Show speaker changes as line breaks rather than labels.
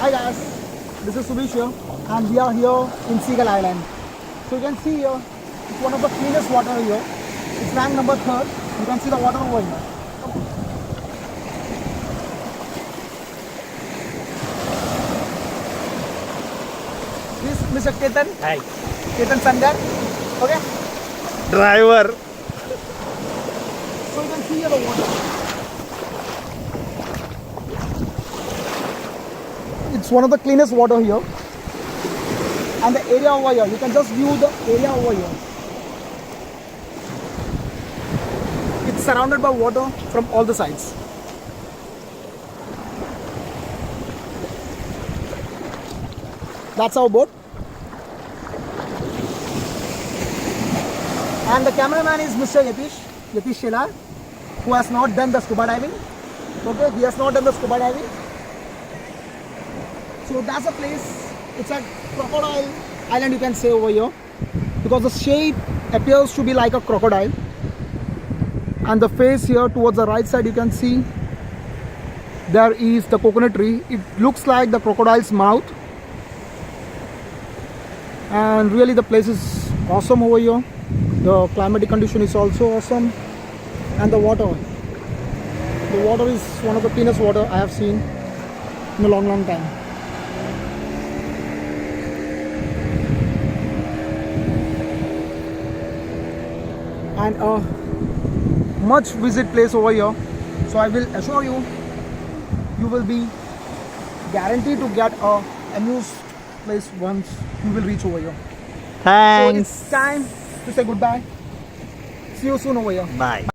Hi guys, this is Subish here and we are here in Seagull Island. So you can see here, it's one of the cleanest water here. It's ranked number 3rd. You can see the water over here. This is Mr. Ketan.
Hi.
Ketan Sandar. Okay?
Driver.
So you can see here the water. It's one of the cleanest water here. And the area over here, you can just view the area over here. It's surrounded by water from all the sides. That's our boat. And the cameraman is Mr. Yatish Shelar, who has not done the scuba diving. Okay, he has not done the scuba diving. So that's a place, it's a crocodile island you can say over here, because the shape appears to be like a crocodile. And the face here towards the right side you can see there is the coconut tree. It looks like the crocodile's mouth. And really the place is awesome over here. The climatic condition is also awesome. And the water is one of the cleanest water I have seen in a long time. And a much visit place over here. So I will assure you, you will be guaranteed to get a amused place once you will reach over here.
Thanks.
So it's time to say goodbye. See you soon over here.
Bye.